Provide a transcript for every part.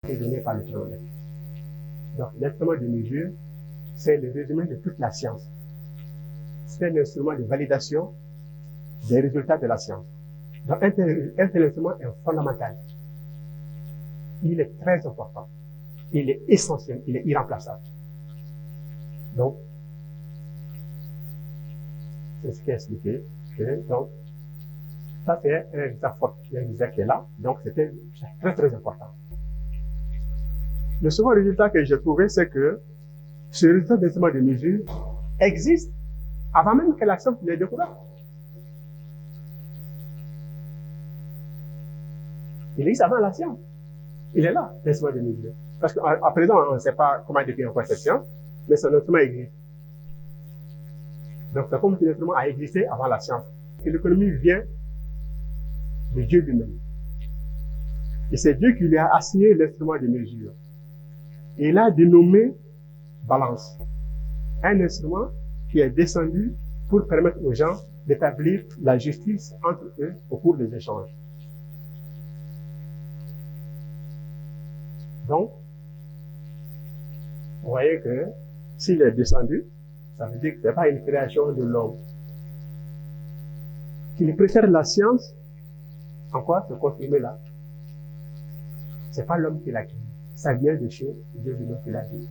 est donné par le thermomètre. Donc, l'instrument de mesure, c'est le résumé de toute la science. C'est un instrument de validation des résultats de la science. Donc, un tel instrument est fondamental. Il est très important. Il est essentiel. Il est irremplaçable. Donc, c'est ce qui est expliqué. Donc, ça, c'est un résultat fort. Il y a un résultat qui est là. Donc, c'était très, très important. Le second résultat que j'ai trouvé, c'est que ce résultat d'instrument de mesure existe avant même que la science l'ait découvert. Il existe avant la science. Il est là, l'instrument de mesure. Parce qu'à présent, on ne sait pas comment définir quoi cette science, mais son instrument existe. Donc, c'est comme si l'instrument a existé avant la science. Et l'économie vient de Dieu lui-même. Et c'est Dieu qui lui a assigné l'instrument de mesure. Et il a dénommé balance. Un instrument qui est descendu pour permettre aux gens d'établir la justice entre eux au cours des échanges. Donc, vous voyez que s'il est descendu, ça veut dire que ce n'est pas une création de l'homme. Qu'il préfère la science, en quoi se confirmer là? Ce n'est pas l'homme qui l'a créé. Ça vient de chez Dieu lui-même qui l'a dit.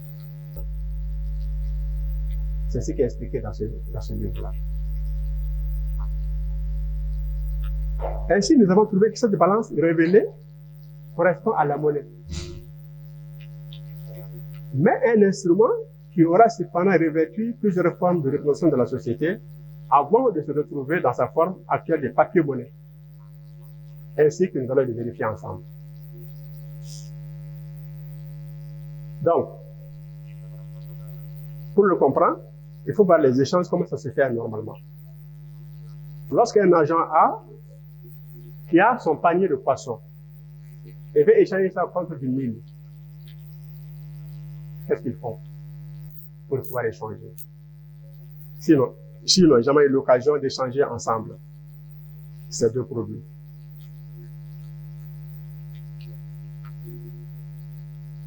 C'est ce qui est expliqué dans ce livre-là. Ainsi, nous avons trouvé que cette balance révélée correspond à la monnaie. Mais un instrument qui aura cependant revêtu plusieurs formes de représentation de la société avant de se retrouver dans sa forme actuelle de papier-monnaie. Ainsi que nous allons le vérifier ensemble. Donc, pour le comprendre, il faut voir les échanges, comment ça se fait normalement. Lorsqu'un agent A, qui a son panier de poissons, et veut échanger ça contre du mil, qu'est-ce qu'ils font pour pouvoir échanger? Sinon, ils n'ont jamais eu l'occasion d'échanger ensemble ces deux produits.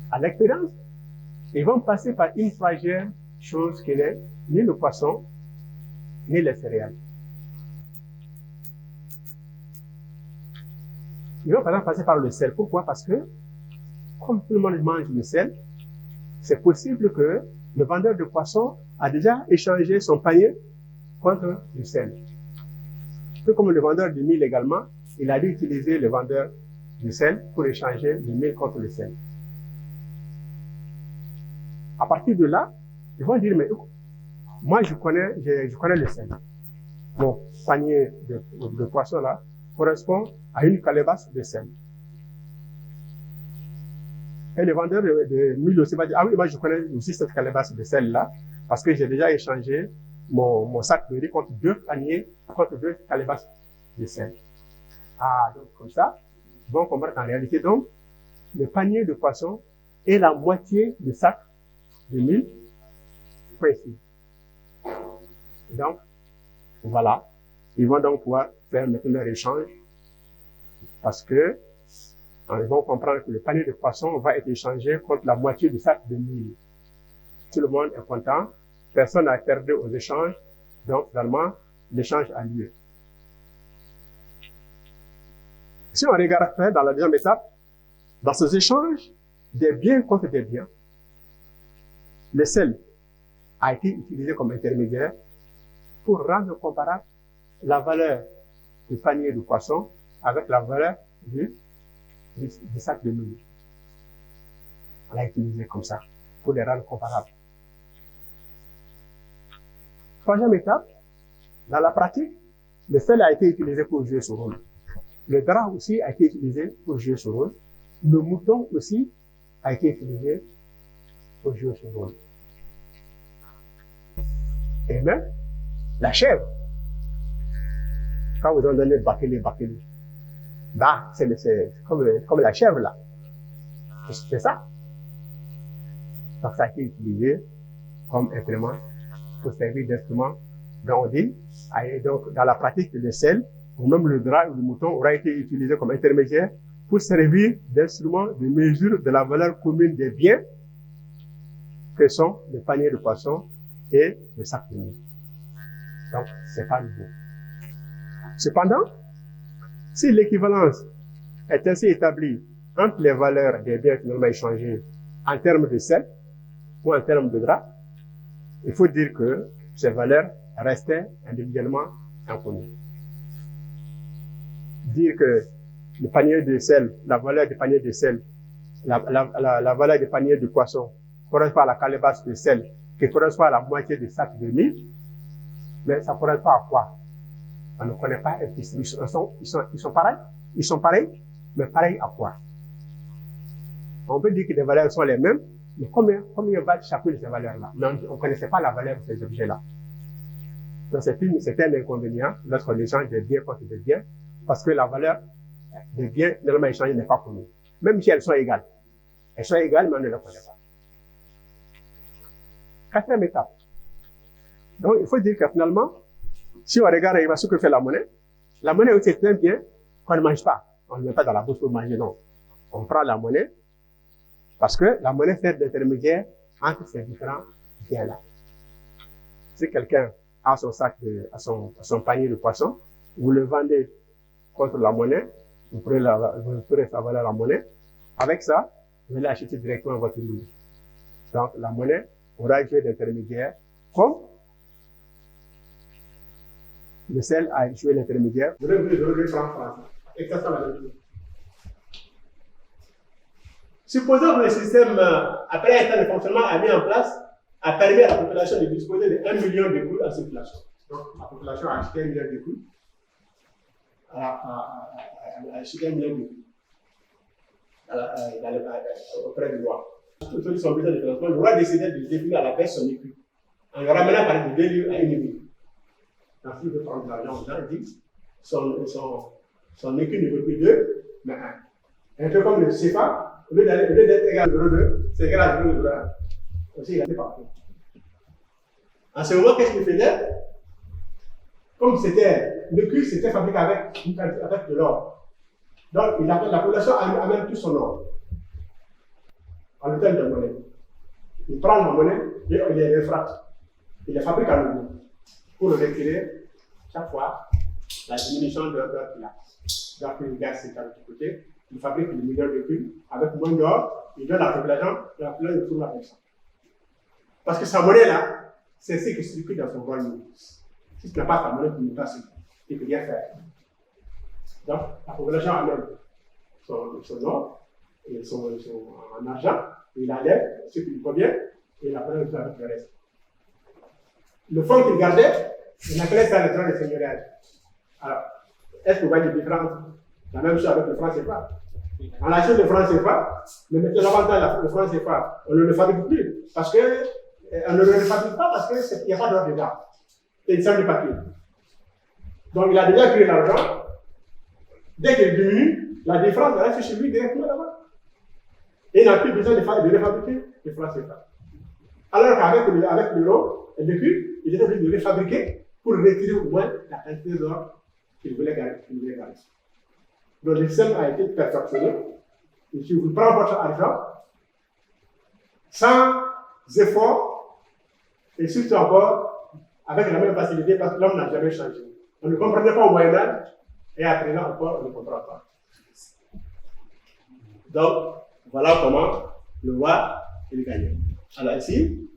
À l'expérience, ils vont passer par une première chose qui n'est ni le poisson, ni les céréales. Ils vont par exemple passer par le sel. Pourquoi? Parce que, comme tout le monde mange le sel, c'est possible que le vendeur de poisson a déjà échangé son panier contre du sel. Tout comme le vendeur du mil également, il a dû utiliser le vendeur du sel pour échanger le mil contre le sel. À partir de là, ils vont dire, mais moi je connais le sel. Mon panier de poisson là correspond à une calebasse de sel. Et le vendeur de mil aussi va dire, ah oui, moi je connais aussi cette calebasse de sel là, parce que j'ai déjà échangé mon sac de riz contre deux paniers, contre deux calebasses de sel. Ah, donc comme ça, ils vont comprendre qu'en réalité, donc, le panier de poisson est la moitié du sac de mil précis. Donc, voilà. Ils vont donc pouvoir faire maintenant leur échange parce que ils vont comprendre que le panier de poisson va être échangé contre la moitié du sac de mil. Tout le monde est content. Personne n'a perdu aux échanges. Donc, finalement, l'échange a lieu. Si on regarde dans la deuxième étape, dans ces échanges, des biens contre des biens, le sel a été utilisé comme intermédiaire pour rendre comparable la valeur du panier de poisson avec la valeur du sac de mil. On l'a utilisé comme ça pour les rendre comparables. Troisième étape, dans la pratique, le sel a été utilisé pour jouer ce rôle. Le drap aussi a été utilisé pour jouer ce rôle. Le mouton aussi a été utilisé pour jouer ce rôle. Et même la chèvre. Quand vous en donnez bakélé, bah, c'est comme la chèvre là. C'est ça. Donc ça a été utilisé comme implément pour servir d'instrument. Donc on dit, donc dans la pratique, le sel, ou même le drap ou le mouton aura été utilisé comme intermédiaire pour servir d'instrument de mesure de la valeur commune des biens que sont le panier de poisson et le sac de mie. Donc, c'est pas nouveau. Cependant, si l'équivalence est ainsi établie entre les valeurs des biens finalement échangés en termes de sel ou en termes de gras, il faut dire que ces valeurs restaient individuellement inconnues. Dire que le panier de sel, la valeur du panier de sel, la valeur du panier de poisson correspond à la calebasse de sel qui correspond à la moitié du sac de mie, mais ça correspond à quoi? On ne connaît pas, ils sont pareils, mais pareils à quoi? On peut dire que les valeurs sont les mêmes, mais combien valent chacune de ces valeurs-là? Mais on ne connaissait pas la valeur de ces objets-là. Donc c'est un inconvénient lorsqu'on échange des biens contre des biens, parce que la valeur des biens normalement échangés n'est pas connue. Même si elles sont égales. Elles sont égales, mais on ne les connaît pas. Quatrième étape. Donc, il faut dire que finalement, si on regarde ce que fait la monnaie aussi c'est un bien qu'on ne mange pas. On ne le met pas dans la bouche pour manger, non. On prend la monnaie parce que la monnaie sert d'intermédiaire entre ces différents biens-là. Si quelqu'un a son sac son panier de poisson, vous le vendez contre la monnaie, vous ferez sa valeur en monnaie. Avec ça, vous allez acheter directement votre livre. Donc, la monnaie aura joué d'intermédiaire comme le sel a joué l'intermédiaire. Vous devez vous le francs français. Exactement la même chose. Supposons que le système, après un temps de fonctionnement, a mis en place, a permis à la population de disposer de 1 million de coups en circulation. Donc, la population a acheté 1 million de coups. A acheté 1 million de coups auprès du roi. Tous ceux qui sont besoin de financement, le roi décidait de définir à la baisse son écu en le ramenant par exemple de 2 livres à 1 livre. Donc, s'il veut prendre de l'argent aux gens, il dit son écu ne veut plus 2, mais 1. Un peu comme le CFA, au lieu d'être égal à 0,2, c'est égal à 0,1. Aussi, il a fait partout. En ce moment, qu'est-ce qu'il faisait? Comme le cuir, c'était fabriqué avec de l'or. Donc, la population amène tout son or en le terme de monnaie. Il prend la monnaie et il les réfracte. Il les fabrique à nouveau pour le retirer chaque fois la diminution de leur place. Donc, il garde ses cartes de côté, il fabrique une million de cuir avec moins d'or, il donne à la population et la population tourne avec ça. Parce que sa monnaie-là, c'est ce qui circule dans son royaume. Si tu n'as pas ta monnaie, tu ne peux pas circuler. Tu ne peux rien faire. Donc, la population amène son or et son en argent, et il enlève ce qui lui convient, et la population fait avec le reste. Le fonds qu'il gardait, il appelait ça le droit de seigneuriage. Alors, est-ce que vous voyez la différence? La même chose avec le franc CFA. On achète le franc CFA, mais maintenant l'avantage du franc CFA, on ne le fabrique plus. Parce que, on ne le fabrique pas parce qu'il n'y a pas d'or dedans. C'est une somme de papier. Donc il a déjà créé l'argent. Dès qu'il diminue, la différence reste chez lui directement là-bas. Et il n'a plus besoin de refabriquer le franc CFA. Alors qu'avec l'euro et le cuivre, il était obligé de refabriquer pour retirer au moins la quantité d'or qu'il voulait garder. Donc le système a été perfectionné. Et si vous prenez votre argent, sans effort, et surtout encore avec la même facilité, parce que l'homme n'a jamais changé. On ne comprenait pas au Moyen-Âge, et à présent encore, on ne comprend pas. Donc, voilà comment le roi il gagne. Alors ici,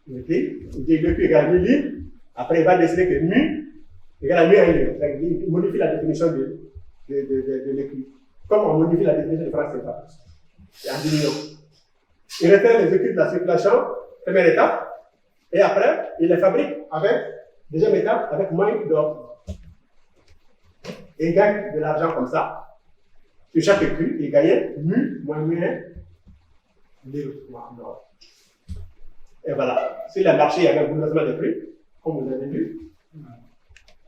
il dit le plus égale 1000 livres, après il va décider que mu égale à 1000 livres. Il modifie la définition de l'écu. Comme on modifie la définition de franc CFA. C'est en diminuant. Il retire les écus de la circulation, première étape, et après, il les fabrique avec, deuxième étape, avec moins d'or. Et il gagne de l'argent comme ça. Sur chaque écu, il gagnait mu moins 1 livre d'or. Et voilà. Si le marché, il y avait un bouleversement des prix, comme vous avez vu,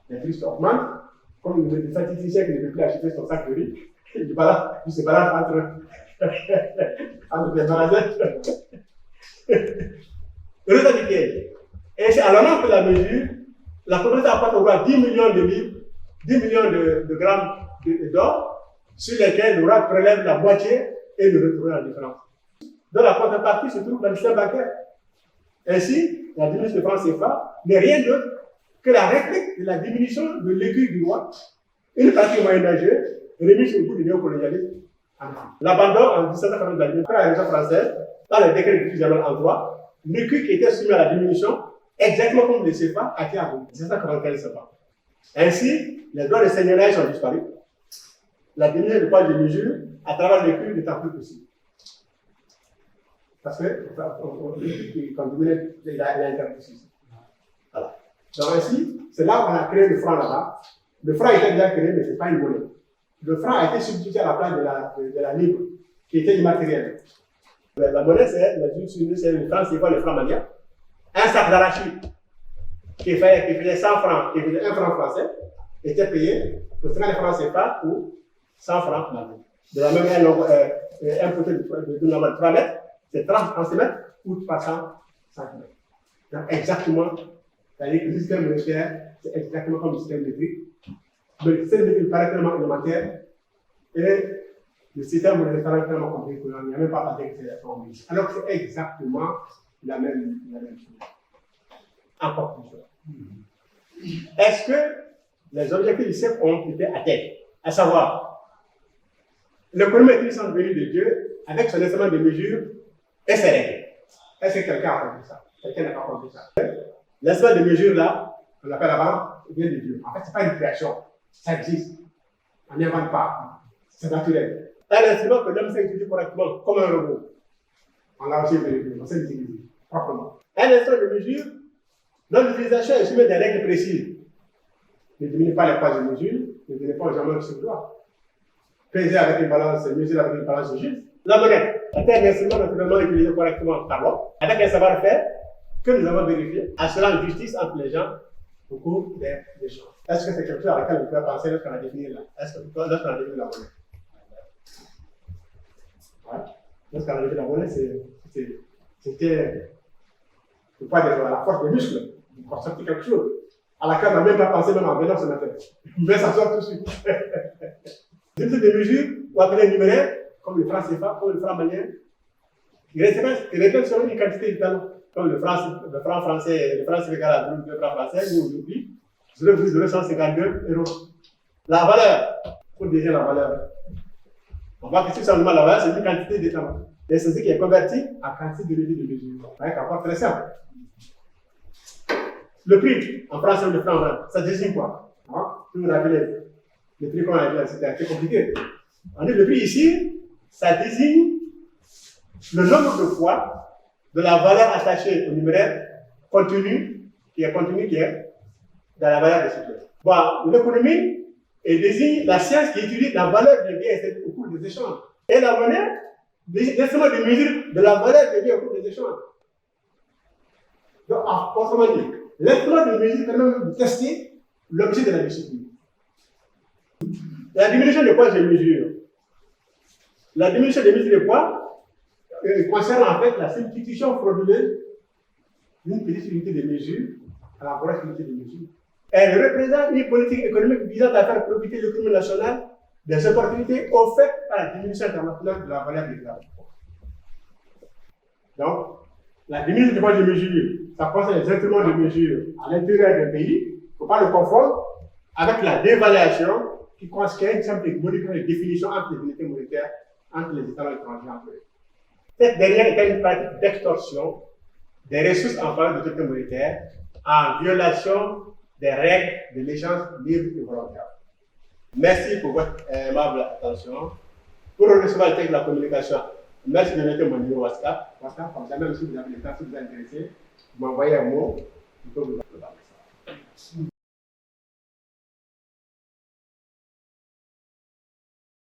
les prix augmentent. Comme le statisticien qui ne peut plus acheter son sac de riz, il se balade entre les magasins. Le résultat du piège. Et c'est à la même que la mesure, la communauté apporte au roi 10 millions de livres, 10 millions de grammes d'or, sur lesquels l'ORA prélève la moitié et le retrouve la différence. Dans la contrepartie se trouve dans le système bancaire. Ainsi, la diminution de franc CFA n'est rien d'autre que la réplique de la diminution de l'écu du roi, une pratique moyenâgeuse remise au bout du néocolonialisme. L'abandon en 1792 par la Révolution française, dans le décret du 18 en 3, l'écu qui était soumis à la diminution, exactement comme le CFA, a été aboli. 1795 CFA. Ainsi, les droits de seigneurie sont disparus. La diminution du poids de mesure à travers l'écu n'étant plus possible. Parce que quand vous voulez, il y a l'interdiction. Voilà. Donc ainsi, c'est là qu'on a créé le franc là-bas. Le franc était déjà créé, mais ce n'est pas une monnaie. Le franc a été substitué à la place de la livre, qui était immatérielle. La monnaie, c'est le franc, c'est quoi le franc malien? Un sac d'arachide qui faisait 100 francs, qui faisait 1 franc français, était payé pour 50 francs CFA ou 100 francs maliens. De la même manière, un poteau de 3 mètres, c'est 30 cm ou 300 cm. Donc exactement, c'est-à-dire que le système monétaire, c'est exactement comme le système métrique. Mais le système métrique paraît tellement élémentaire et le système monétaire paraît tellement compliqué qu'il n'y a même pas besoin de c'est formule. Alors que c'est exactement la même chose. Encore plus chose. Est-ce que les objectifs du siècle ont été atteints? À savoir, l'économie sont venus de Dieu avec son instrument de mesure et ses règles. Est-ce que quelqu'un a compris ça? Quelqu'un n'a pas compris ça? L'instrument de mesure là, on l'appelle avant, vient de Dieu. En fait, ce n'est pas une création. Ça existe. On n'invente pas. C'est naturel. Un instrument que l'homme sait utiliser correctement, comme un robot. On l'a aussi vérifié, on sait l'utiliser proprement. Un instrument de mesure, dont l'utilisation est soumise à des règles précises. Ne diminuez pas les poids de mesure, ne donnez pas aux gens sur le doigt. Peser avec une balance, mesurer avec une balance juste. La monnaie est un instrument naturellement utilisé correctement par l'homme, avec un savoir-faire que nous avons vérifié, assurant justice entre les gens au cours des échanges. Est-ce que c'est quelque chose à laquelle vous pouvez penser lorsqu'on a défini là? Est-ce que lorsqu'on a défini la monnaie? Ouais. Lorsqu'on a défini la monnaie, c'était le poids de la force des muscles. Vous constatez quelque chose à laquelle on n'a même pas pensé même en venant ce matin. Mais ça sort tout de suite. Des mesures, ou appelées numéraires, comme le franc CFA, comme le franc malien, qui répètent sur une quantité de talents. Comme le franc français, le franc sénégalais, le franc français, nous aujourd'hui, 0,0152 €. La valeur, pour désigner la valeur, on voit que si seulement la valeur, c'est une quantité de talents. Et c'est ce qui est converti en quantité de unité de mesure. Avec un rapport très simple. Le prix, en français, le franc, ça désigne quoi? Si vous vous rappelez, le prix qu'on a dit, c'était assez compliqué. On dit le prix ici, ça désigne le nombre de fois de la valeur attachée au numéraire contenu qui est dans la valeur de ce bien. Bon, l'économie désigne la science qui étudie la valeur des biens au cours des échanges. Et la monnaie, l'instrument de mesure de la valeur des biens au cours des échanges. Donc, autrement dit, l'instrument de mesure permet de tester l'objet de la discipline. La diminution des poids de mesure. La diminution des mesures de poids concerne en fait la substitution frauduleuse d'une petite unité de mesure à la grosse unité de mesure. Elle représente une politique économique visant à faire profiter l'économie nationale des opportunités offertes par la diminution internationale de la valeur des biens. Donc, la diminution du poids de mesure, ça concerne les instruments de mesure à l'intérieur d'un pays. Il ne faut pas le confondre avec la dévaluation qui consiste une simple modification de définition entre les unités monétaires, entre les États étrangers entre eux. Cette dernière était une pratique d'extorsion des ressources en faveur de l'autorité monétaire en violation des règles de l'échange libre et volontaire. Merci pour votre aimable attention. Pour recevoir le texte de la communication, merci de noter mon numéro WhatsApp. Comme ça, même si vous avez le temps, si vous êtes intéressé, vous m'envoyez un mot, je peux vous appeler.